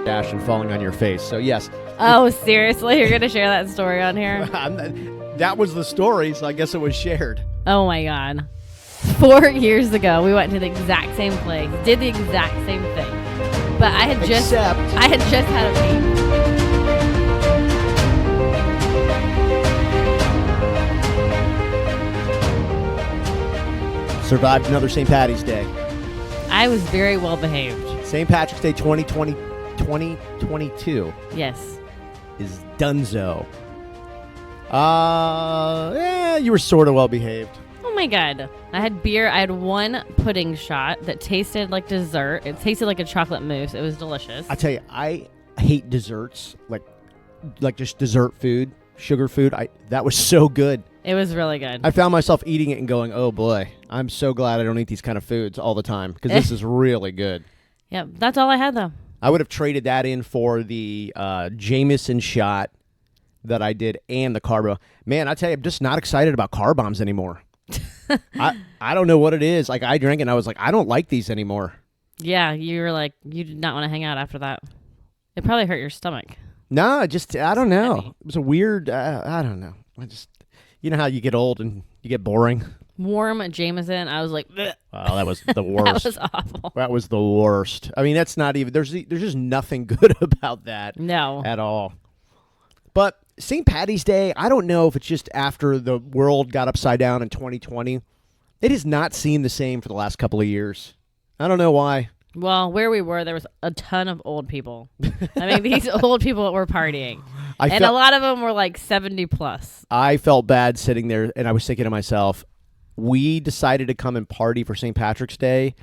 dash and falling on your face. So yes. Oh, seriously? You're going to share that story on here? That was the story, so I guess it was shared. Oh my God. 4 years ago, we went to the exact same place, did the exact same thing. But I had just had a baby. Survived another St. Patty's Day. I was very well behaved. St. Patrick's Day 2022 Yes. is donezo. You were sort of well behaved. Oh my God. I had beer. I had one pudding shot that tasted like dessert. It tasted like a chocolate mousse. It was delicious. I tell you, I hate desserts, like just dessert food, sugar food. That was so good. It was really good. I found myself eating it and going, oh boy, I'm so glad I don't eat these kind of foods all the time because this is really good. Yep. That's all I had, though. I would have traded that in for the Jameson shot that I did and the carbo. Man, I tell you, I'm just not excited about car bombs anymore. I don't know what it is. Like, I drank it and I was like, I don't like these anymore. Yeah, you were like, you did not want to hang out after that. It probably hurt your stomach. No, I don't know. Heavy. It was a weird, I don't know. You know how you get old and you get boring? Warm Jameson, I was like, bleh. Oh, that was the worst. That was awful. That was the worst. I mean, that's not even, there's just nothing good about that. No. At all. But St. Patty's Day, I don't know if it's just after the world got upside down in 2020. It has not seemed the same for the last couple of years. I don't know why. Well, where we were, there was a ton of old people. I mean, these old people were partying. A lot of them were like 70 plus. I felt bad sitting there, and I was thinking to myself, we decided to come and party for St. Patrick's Day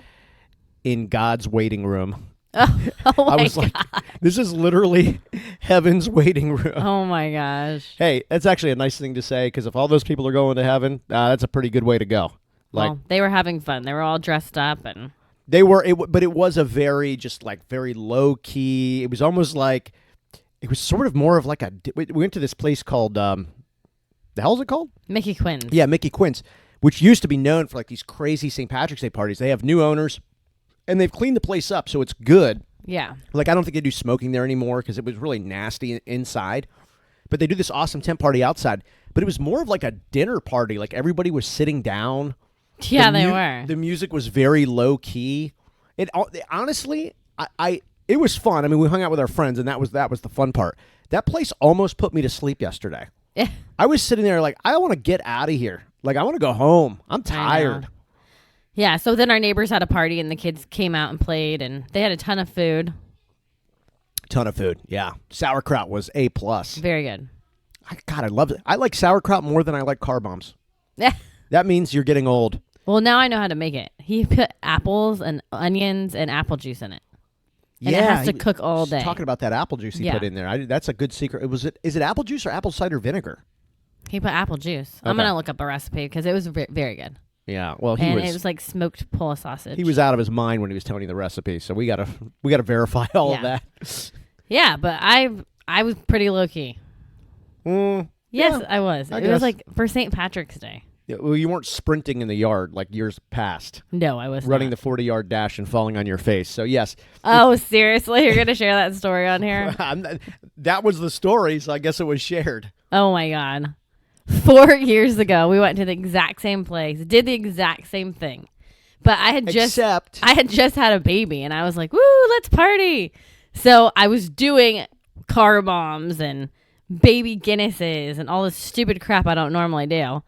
in God's waiting room. Oh I was God. like, this is literally heaven's waiting room. Oh, my gosh. Hey, that's actually a nice thing to say, because if all those people are going to heaven, that's a pretty good way to go. Well, they were having fun. They were all dressed up and... They were, but it was a very low key. It was almost like, it was sort of more of like we went to this place called, the hell is it called? Mickey Quinn's. Yeah, Mickey Quinn's, which used to be known for like these crazy St. Patrick's Day parties. They have new owners, and they've cleaned the place up, so it's good. Yeah. Like, I don't think they do smoking there anymore because it was really nasty inside. But they do this awesome tent party outside. But it was more of like a dinner party. Like, everybody was sitting down. Yeah, they were. The music was very low key. It honestly, it was fun. I mean, we hung out with our friends, and that was the fun part. That place almost put me to sleep yesterday. I was sitting there like, I want to get out of here. Like, I want to go home. I'm tired. Yeah. So then our neighbors had a party, and the kids came out and played, and they had a ton of food. Yeah. Sauerkraut was A+. Very good. God, I love it. I like sauerkraut more than I like car bombs. That means you're getting old. Well, now I know how to make it. He put apples and onions and apple juice in it. And it has to cook all day. Talking about that apple juice he put in there. That's a good secret. Is it apple juice or apple cider vinegar? He put apple juice. Okay. I'm going to look up a recipe because it was very good. Yeah, well, it was like smoked Polish sausage. He was out of his mind when he was telling you the recipe, so we gotta verify all of that. Yeah, but I was pretty low key. Yes, yeah, I was. It was like for St. Patrick's Day. Yeah, well, you weren't sprinting in the yard like years past. No, I was running not. The 40-yard dash and falling on your face. So yes. Oh, seriously? You're gonna share that story on here? That was the story, so I guess it was shared. Oh my God. 4 years ago, we went to the exact same place, did the exact same thing. But I had just had a baby, and I was like, woo, let's party. So I was doing car bombs and baby Guinnesses and all this stupid crap I don't normally do.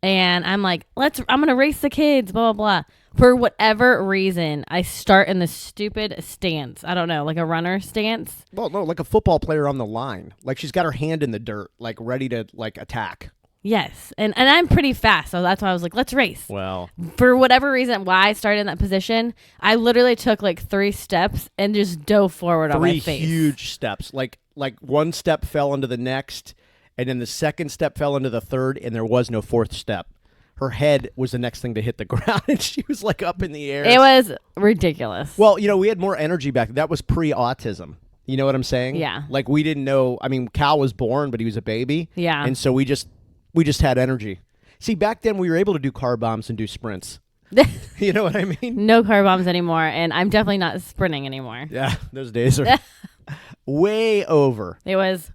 And I'm like, I'm going to race the kids, blah, blah, blah. For whatever reason, I start in the stupid stance. I don't know, like a runner stance. Well, no, like a football player on the line. Like she's got her hand in the dirt, like ready to like attack. Yes. And I'm pretty fast, so that's why I was like, let's race. Well. For whatever reason, why I started in that position, I literally took like 3 steps and just dove forward on my face. 3 huge steps. Like one step fell into the next, and then the second step fell into the third, and there was no 4th step. Her head was the next thing to hit the ground, and she was like up in the air. It was ridiculous. Well, we had more energy back then. That was pre-autism. You know what I'm saying? Yeah. Like we didn't know. I mean, Cal was born, but he was a baby. Yeah. And so we just had energy. See, back then we were able to do car bombs and do sprints. You know what I mean? No car bombs anymore, and I'm definitely not sprinting anymore. Yeah, those days are Way over. It was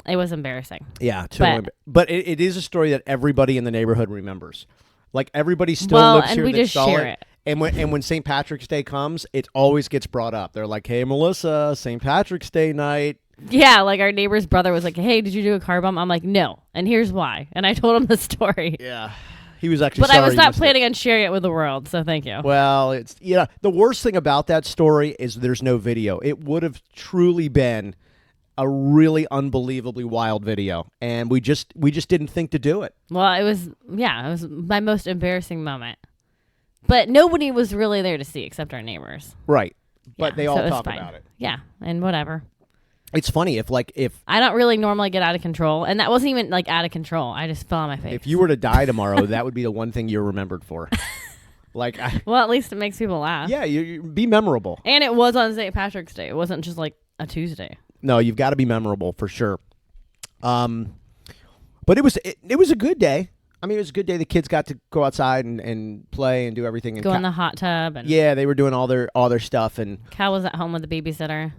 embarrassing. Yeah, totally. But it is a story that everybody in the neighborhood remembers. Like, everybody still lives here. And we just share it. And when St. Patrick's Day comes, it always gets brought up. They're like, "Hey, Melissa, St. Patrick's Day night." Yeah, like our neighbor's brother was like, "Hey, did you do a car bomb?" I'm like, "No," and here's why. And I told him the story. Yeah, he was actually. But I was not planning on sharing it with the world, so thank you. Well, it's the worst thing about that story is there's no video. It would have truly been a really unbelievably wild video, and we just didn't think to do it. Well, it was my most embarrassing moment. But nobody was really there to see except our neighbors. Right. But Yeah, they all so it was talk fine. about it. Yeah, and whatever. It's funny if I don't really normally get out of control, and that wasn't even like out of control. I just fell on my face. if you were to die tomorrow, that would be the one thing you're remembered for. Well, at least it makes people laugh. Yeah, you be memorable. And it was on St. Patrick's Day. It wasn't just like a Tuesday. No, you've got to be memorable for sure. But it was a good day. I mean, it was a good day. The kids got to go outside and play and do everything. And Go in the hot tub. And yeah, they were doing all their stuff. And Cal was at home with the babysitter.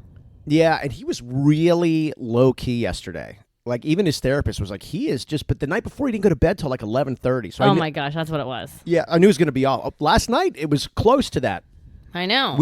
yeah, and he was really low key yesterday. Like, even his therapist was like, he is just. But the night before, he didn't go to bed till like 11:30. So my gosh, that's what it was. Yeah, I knew it was going to be all. Last night, it was close to that. I know.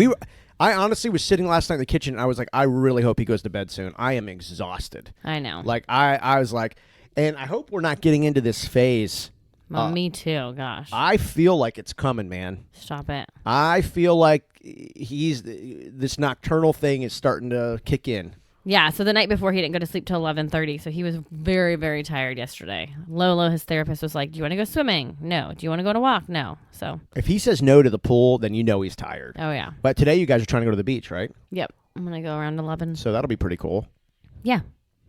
I honestly was sitting last night in the kitchen, and I was like, I really hope he goes to bed soon. I am exhausted. I know. Like, I was like, and I hope we're not getting into this phase. Well, me too. Gosh. I feel like it's coming, man. Stop it. I feel like this nocturnal thing is starting to kick in. Yeah, so the night before he didn't go to sleep till 11:30, so he was very, very tired yesterday. Lolo, his therapist, was like, "Do you want to go swimming? No. Do you want to go on a walk? No." So if he says no to the pool, then you know he's tired. Oh yeah. But today you guys are trying to go to the beach, right? Yep. I'm gonna go around 11. So that'll be pretty cool. Yeah,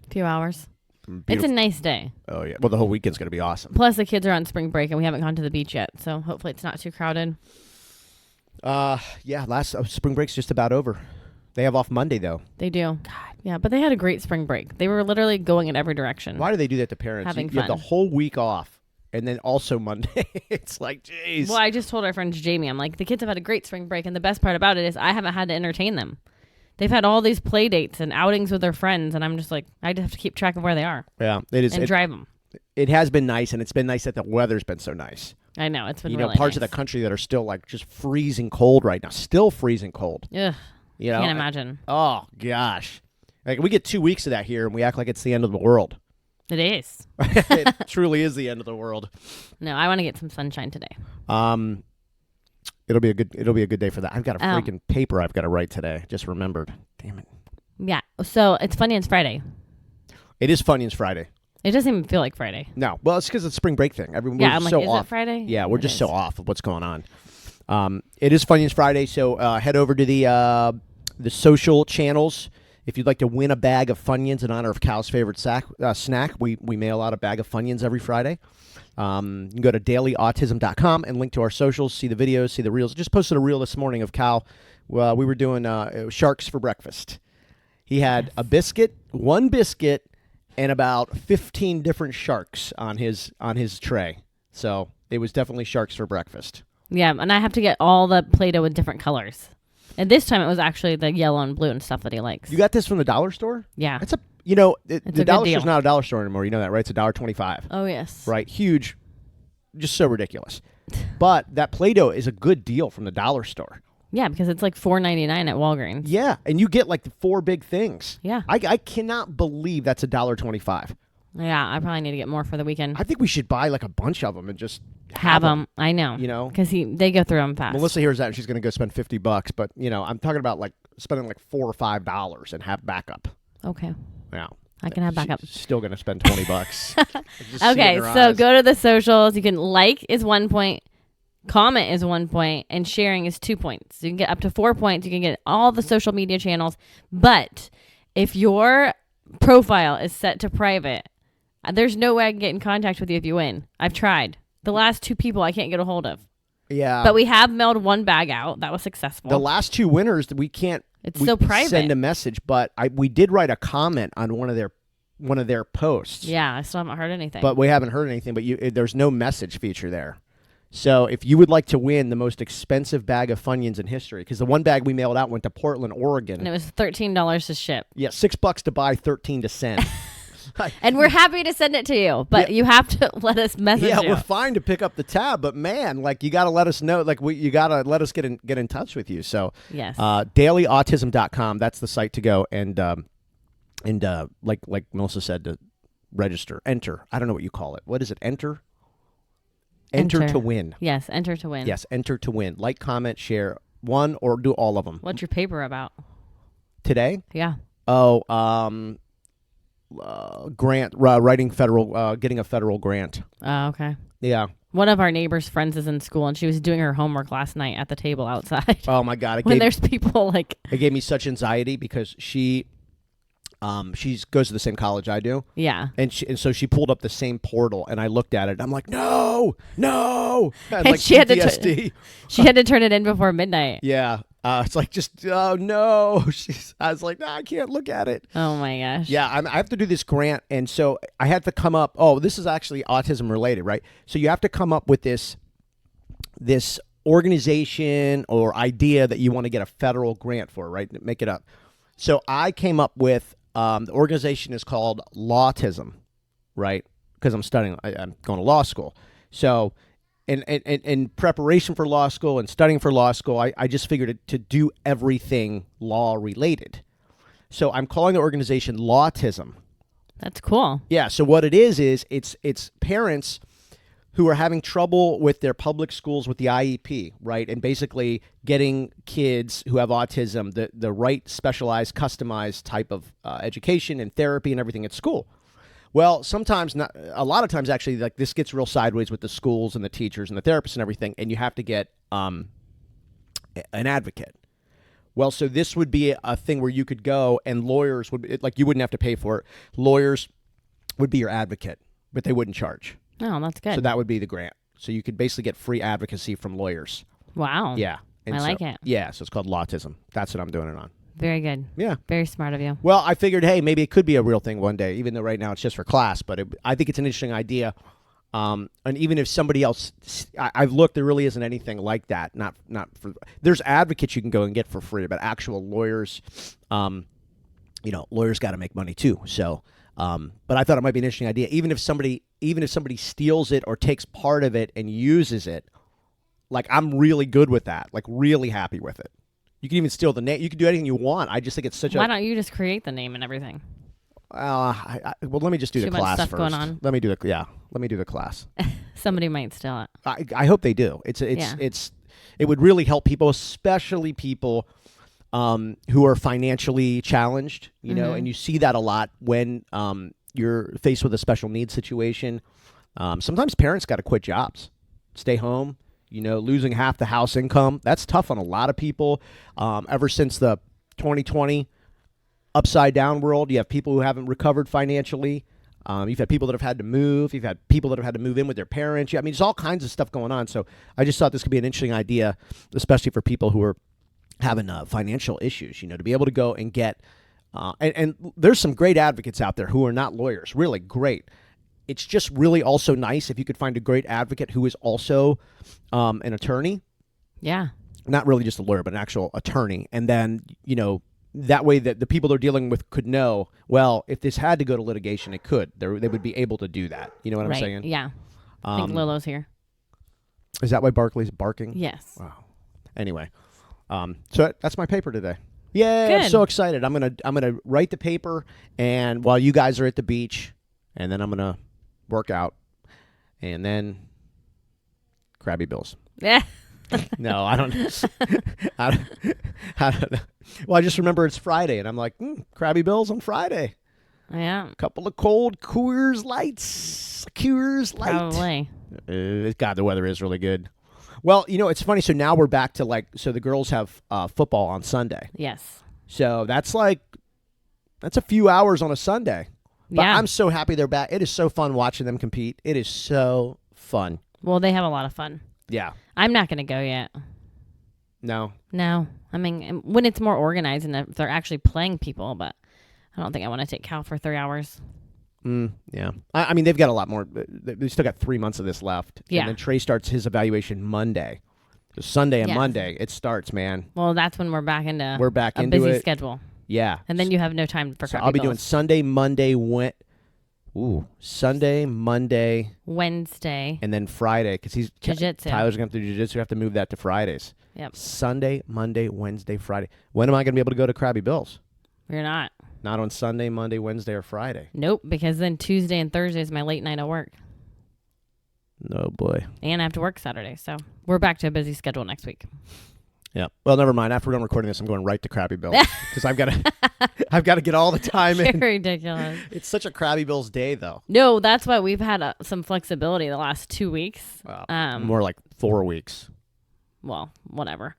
a few hours. Beautiful. It's a nice day. Oh yeah. Well, the whole weekend's gonna be awesome. Plus the kids are on spring break and we haven't gone to the beach yet, so hopefully it's not too crowded. Yeah. Last spring break's just about over. They have off Monday though. They do. God. Yeah, but they had a great spring break. They were literally going in every direction. Why do they do that to parents? Having you have fun. the whole week off, and then also Monday. It's like, jeez. Well, I just told our friend Jamie, I'm like, the kids have had a great spring break, and the best part about it is I haven't had to entertain them. They've had all these play dates and outings with their friends, and I'm just like, I just have to keep track of where they are. Yeah, it is. And drive them. It has been nice, and it's been nice that the weather's been so nice. I know, it's been really really parts nice. of the country that are still like just freezing cold right now. Still freezing cold. Ugh. You know? Can't imagine. Oh, gosh. Like, we get 2 weeks of that here, and we act like it's the end of the world. It is. It truly is the end of the world. No, I want to get some sunshine today. It'll be a good day for that. I've got a freaking paper I've got to write today. Just remembered. Damn it. Yeah. So it's Funyuns Friday. It is Funyuns Friday. It doesn't even feel like Friday. No. Well, it's because it's spring break thing. I'm like, so is off. it Friday? Yeah, we're just so off of what's going on. It is Funyuns Friday, so head over to the social channels. If you'd like to win a bag of Funyuns in honor of Cal's favorite snack, we mail out a bag of Funyuns every Friday. You can go to dailyautism.com and link to our socials, see the videos, see the reels. Just posted a reel this morning of Cal. Well, we were doing sharks for breakfast. He had a biscuit, one biscuit, and about 15 different sharks on his tray. So it was definitely sharks for breakfast. Yeah, and I have to get all the Play-Doh with different colors. And this time it was actually the yellow and blue and stuff that he likes. You got this from the dollar store? Yeah. The a dollar good store's deal. not a dollar store anymore. You know that, right? It's $1.25. Oh, yes. Right. Huge. Just so ridiculous. But that Play-Doh is a good deal from the dollar store. Yeah, because it's like $4.99 at Walgreens. Yeah, and you get like the 4 big things. Yeah. I cannot believe that's $1.25. Yeah, I probably need to get more for the weekend. I think we should buy like a bunch of them and just have them. I know. You know? Because they go through them fast. Melissa hears that and she's going to go spend $50, but I'm talking about like spending like $4 or $5 and have backup. Okay. Yeah. I can have backup. She's still going to spend $20. Okay, so go to the socials. You can like is 1 point, comment is 1 point, and sharing is 2 points. You can get up to 4 points. You can get all the social media channels. But if your profile is set to private, there's no way I can get in contact with you if you win. I've tried. The last 2 people I can't get a hold of. Yeah. But we have mailed 1 bag out. That was successful. The last 2 winners, we can't. It's so private. Send a message, but we did write a comment on one of their posts. Yeah, I still haven't heard anything. But we haven't heard anything. But there's no message feature there. So if you would like to win the most expensive bag of Funyuns in history, because the one bag we mailed out went to Portland, Oregon. And it was $13 to ship. Yeah, $6 to buy, $13 to send. And we're happy to send it to you, but you have to let us message you. Yeah, we're fine to pick up the tab, but man, like you got to let us know, like you got to let us get in touch with you. So yes, dailyautism.com, that's the site to go, and like Melissa said, to register, enter. I don't know what you call it. What is it? Enter to win. Yes, enter to win. Yes, enter to win. Like, comment, share one, or do all of them. What's your paper about today? Yeah. Oh, grant, writing federal, getting a federal grant. Oh, okay. Yeah. One of our neighbor's friends is in school, and she was doing her homework last night at the table outside. Oh my God! There's people like it gave me such anxiety because she goes to the same college I do. Yeah. And so she pulled up the same portal, and I looked at it. And I'm like, no. And like she had PTSD. She had to turn it in before midnight. Yeah. It's like, oh no. I was like, no, I can't look at it. Oh my gosh. Yeah, I have to do this grant, and so I had to come up. Oh, this is actually autism related, right? So you have to come up with this organization or idea that you want to get a federal grant for, right? Make it up. So I came up with the organization is called Autism, right? Because I'm going to law school. So in preparation for law school and studying for law school, I just figured to do everything law related. So I'm calling the organization Autism. That's cool. Yeah. So what it is it's parents who are having trouble with their public schools with the IEP, right? And basically getting kids who have autism the right specialized, customized type of education and therapy and everything at school. Well, sometimes, not a lot of times actually, like this gets real sideways with the schools and the teachers and the therapists and everything, and you have to get an advocate. Well, so this would be a thing where you could go and lawyers would, like you wouldn't have to pay for it. Lawyers would be your advocate, but they wouldn't charge. Oh, that's good. So that would be the grant. So you could basically get free advocacy from lawyers. Wow. Yeah. And I like it. Yeah, so it's called Autism. That's what I'm doing it on. Very good. Yeah. Very smart of you. Well, I figured, hey, maybe it could be a real thing one day, even though right now it's just for class. But I think it's an interesting idea. And even if somebody else, I've looked, there really isn't anything like that. Not for. There's advocates you can go and get for free, but actual lawyers, lawyers got to make money too. So, but I thought it might be an interesting idea. Even if somebody steals it or takes part of it and uses it, like I'm really good with that. Like really happy with it. You can even steal the name. You can do anything you want. I just think it's such Why don't you just create the name and everything? Well, let me just do the class stuff first. Going on. Let me do the class. Somebody might steal it. I hope they do. It would really help people, especially people who are financially challenged. You know, and you see that a lot when you're faced with a special needs situation. Sometimes parents got to quit jobs, stay home. Losing half the house income, that's tough on a lot of people. Ever since the 2020 upside down world, you have people who haven't recovered financially. You've had people that have had to move. You've had people that have had to move in with their parents. I mean, there's all kinds of stuff going on. So I just thought this could be an interesting idea, especially for people who are having financial issues, to be able to go and get, and there's some great advocates out there who are not lawyers, really great. It's just really also nice if you could find a great advocate who is also an attorney. Yeah. Not really just a lawyer, but an actual attorney. And then, that way that the people they're dealing with could know, well, if this had to go to litigation, it could. They would be able to do that. You know what I'm saying? Yeah. I think Lolo's here. Is that why Barkley's barking? Yes. Wow. Anyway, so that's my paper today. Yay, I'm so excited. I'm gonna write the paper, and while you guys are at the beach, and then I'm gonna work out, and then Krabby Bills. Yeah. No, I don't know. Well, I just remember it's Friday, and I'm like, Krabby Bills on Friday. Yeah. A couple of cold Coors Lights. Probably. God, the weather is really good. Well, it's funny. So now we're back to so the girls have football on Sunday. Yes. So that's a few hours on a Sunday. But yeah. I'm so happy they're back. It is so fun watching them compete. It is so fun. Well, they have a lot of fun. Yeah. I'm not going to go yet. No. I mean, when it's more organized and if they're actually playing people, but I don't think I want to take Cal for 3 hours. Yeah. I mean, they've got a lot more. They still got 3 months of this left. Yeah. And then Trey starts his evaluation Monday. So Sunday and Monday, it starts, man. Well, that's when we're back into a busy schedule. Yeah. And then you have no time for so I'll be doing Sunday, Monday, Sunday, Monday, Wednesday, and then Friday because jiu-jitsu. Tyler's going to do jiu-jitsu. We have to move that to Fridays. Yep. Sunday, Monday, Wednesday, Friday. When am I going to be able to go to Krabby Bill's? You're not. Not on Sunday, Monday, Wednesday, or Friday. Nope, because then Tuesday and Thursday is my late night at work. Oh boy. And I have to work Saturday, so we're back to a busy schedule next week. Yeah. Well, never mind. After we're done recording this, I'm going right to Krabby Bill's because I've got to get all the time in. Ridiculous. It's such a Krabby Bill's day, though. No, that's why we've had some flexibility the last 2 weeks. More like 4 weeks. Well, whatever.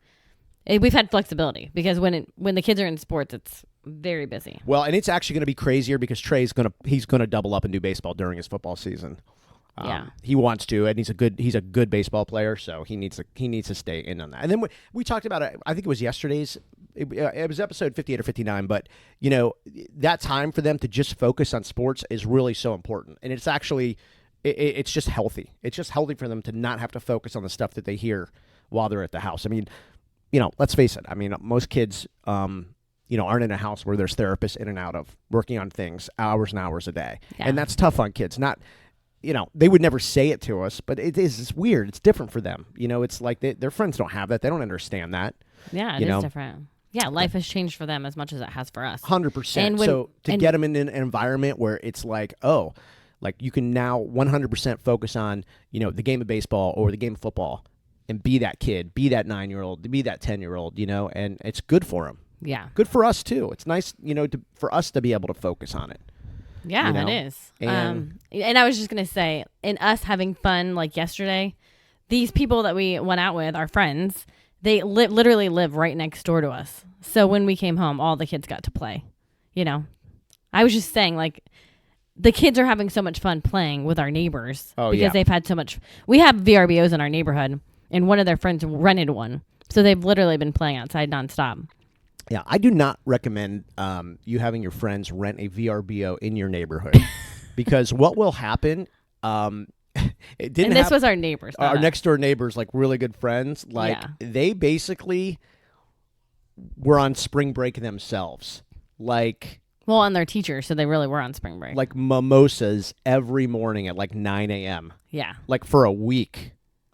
We've had flexibility because when the kids are in sports, it's very busy. Well, and it's actually going to be crazier because Trey's he's gonna double up and do baseball during his football season. He wants to, and he's a good baseball player, so he needs to stay in on that. And then we talked about it. I think it was yesterday's. It was episode 58 or 59, but that time for them to just focus on sports is really so important, and it's actually it's just healthy. It's just healthy for them to not have to focus on the stuff that they hear while they're at the house. I mean, let's face it. I mean, most kids, aren't in a house where there's therapists in and out of working on things hours and hours a day, and that's tough on kids. Not. They would never say it to us, but it's weird. It's different for them. It's like their friends don't have that. They don't understand that. Yeah, it is different. Yeah, life has changed for them as much as it has for us. 100%. So to get them in an environment where it's like, you can now 100% focus on, the game of baseball or the game of football and be that kid, be that 9-year-old, be that 10-year-old, and it's good for them. Yeah. Good for us, too. It's nice, for us to be able to focus on it. Yeah, it is. And I was just going to say, in us having fun like yesterday, these people that we went out with, our friends, they literally live right next door to us. So when we came home, all the kids got to play. I was just saying, like, the kids are having so much fun playing with our neighbors because they've had so much. We have VRBOs in our neighborhood, and one of their friends rented one. So they've literally been playing outside nonstop. Yeah, I do not recommend you having your friends rent a VRBO in your neighborhood because what will happen? This was our neighbors, our next door neighbors, like really good friends. Like they basically were on spring break themselves. Like, well, and they're teachers, so they really were on spring break. Like mimosas every morning at like 9 a.m. Yeah, like for a week.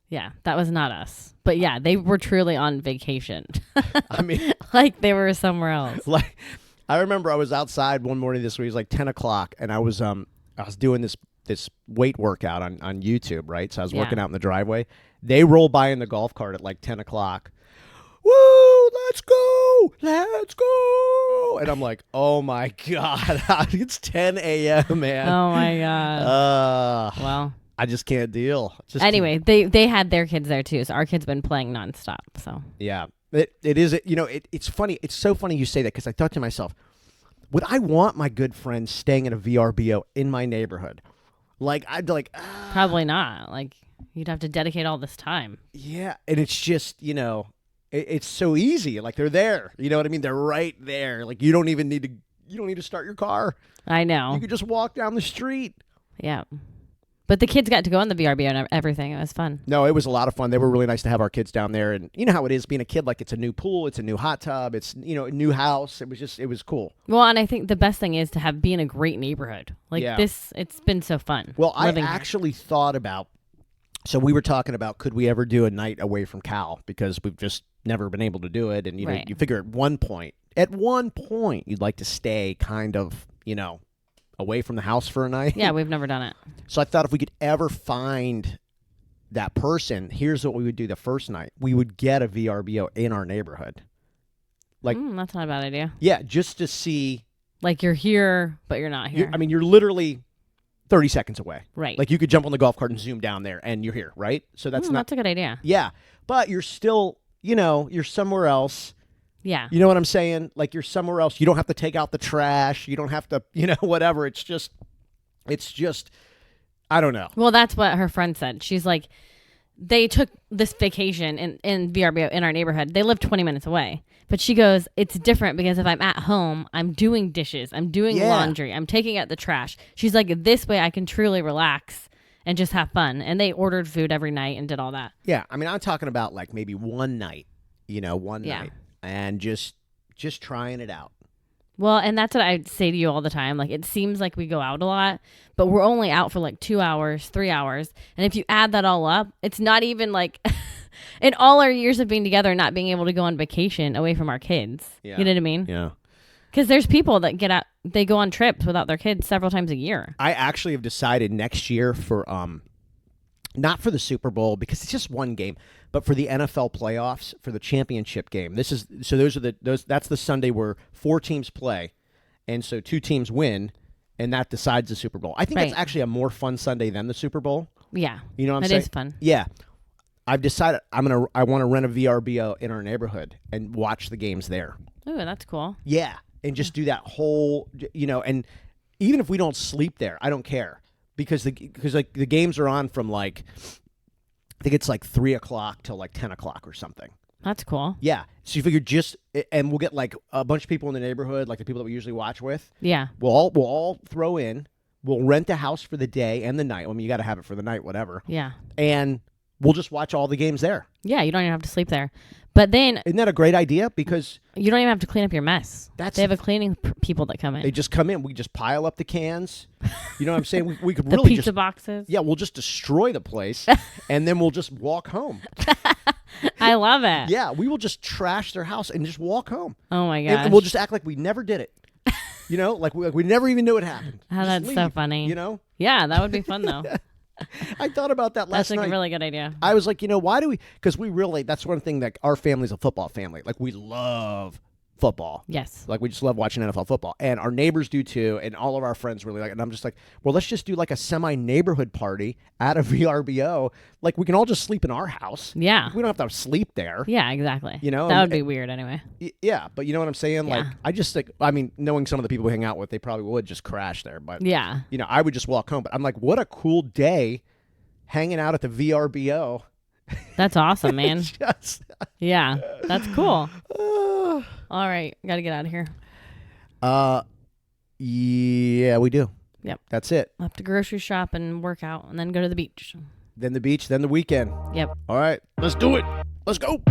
Yeah, that was not us. But yeah, they were truly on vacation. I mean, like they were somewhere else. Like, I remember I was outside one morning this week, it was like 10 o'clock, and I was doing this weight workout on YouTube, right? So I was working out in the driveway. They roll by in the golf cart at like 10 o'clock. Woo, let's go. And I'm like, oh my God, it's 10 a.m., man. Oh my God. Well. I just can't deal. Anyway, they had their kids there too, so our kids been playing nonstop. So yeah, it is. It's funny. It's so funny you say that because I thought to myself, would I want my good friends staying in a VRBO in my neighborhood? Like I'd like probably not. Like you'd have to dedicate all this time. Yeah, and it's just it's so easy. Like they're there. You know what I mean? They're right there. Like you don't need to start your car. I know. You could just walk down the street. Yeah. But the kids got to go on the VRBO and everything. It was fun. No, it was a lot of fun. They were really nice to have our kids down there. And you know how it is being a kid. Like it's a new pool. It's a new hot tub. It's, a new house. It was cool. Well, and I think the best thing is to be in a great neighborhood. Like it's been so fun. Well, I actually thought about, so we were talking about, could we ever do a night away from Cal? Because we've just never been able to do it. And, you figure at one point, you'd like to stay kind of, away from the house for a night. Yeah, we've never done it. So I thought if we could ever find that person, here's what we would do the first night. We would get a VRBO in our neighborhood. Like that's not a bad idea. Yeah, just to see. Like you're here, but you're not here. You're literally 30 seconds away. Right. Like you could jump on the golf cart and zoom down there and you're here, right? So that's that's a good idea. Yeah, but you're still, you're somewhere else. Yeah. You know what I'm saying? Like you're somewhere else. You don't have to take out the trash. You don't have to, whatever. It's just, I don't know. Well, that's what her friend said. She's like, they took this vacation in VRBO in our neighborhood. They live 20 minutes away. But she goes, it's different because if I'm at home, I'm doing dishes, I'm doing laundry, I'm taking out the trash. She's like, this way I can truly relax and just have fun. And they ordered food every night and did all that. Yeah. I mean, I'm talking about like maybe one night, night and just trying it out. Well, and that's what I say to you all the time. Like, it seems like we go out a lot, but we're only out for like 2 hours, 3 hours. And if you add that all up, it's not even like in all our years of being together, not being able to go on vacation away from our kids. Yeah. You know what I mean? Yeah. Because there's people that get out, they go on trips without their kids several times a year. I actually have decided next year for, not for the Super Bowl because it's just one game, but for the NFL playoffs, for the championship game. That's the Sunday where 4 teams play, and so 2 teams win, and that decides the Super Bowl. I think that's actually a more fun Sunday than the Super Bowl. Yeah. You know what I'm saying? It is fun. Yeah. I've decided I want to rent a VRBO in our neighborhood and watch the games there. Ooh, that's cool. Yeah, and just do that whole, and even if we don't sleep there, I don't care. Because the games are on from like, I think it's like 3 o'clock till like 10 o'clock or something. That's cool. Yeah. So you figure and we'll get like a bunch of people in the neighborhood, like the people that we usually watch with. Yeah. We'll all throw in. We'll rent a house for the day and the night. I mean, you got to have it for the night, whatever. Yeah. And we'll just watch all the games there. Yeah, you don't even have to sleep there. But then... Isn't that a great idea? Because... You don't even have to clean up your mess. They have a cleaning people that come in. They just come in. We just pile up the cans. You know what I'm saying? We could the really pizza boxes. Yeah, we'll just destroy the place, and then we'll just walk home. I love it. Yeah, we will just trash their house and just walk home. Oh, my gosh. And we'll just act like we never did it. Like we never even knew it happened. Oh, that's so funny. Yeah, that would be fun, though. I thought about that last night. That's a really good idea. I was like, why do we? Because that's one thing that our family's a football family. Like, we love football. Yes. Like, we just love watching NFL football. And our neighbors do too. And all of our friends really like it. And I'm just like, well, let's just do like a semi-neighborhood party at a VRBO. Like, we can all just sleep in our house. Yeah. We don't have to sleep there. Yeah, exactly. That would be weird anyway. Yeah. But you know what I'm saying? Yeah. Like, I just think, knowing some of the people we hang out with, they probably would just crash there. But, yeah. I would just walk home. But I'm like, what a cool day hanging out at the VRBO. That's awesome, man. Yeah, that's cool. All right, got to get out of here. Yeah, we do. Yep. That's it. I'll have to grocery shop and work out and then go to the beach. Then the beach, then the weekend. Yep. All right, let's do it. Let's go.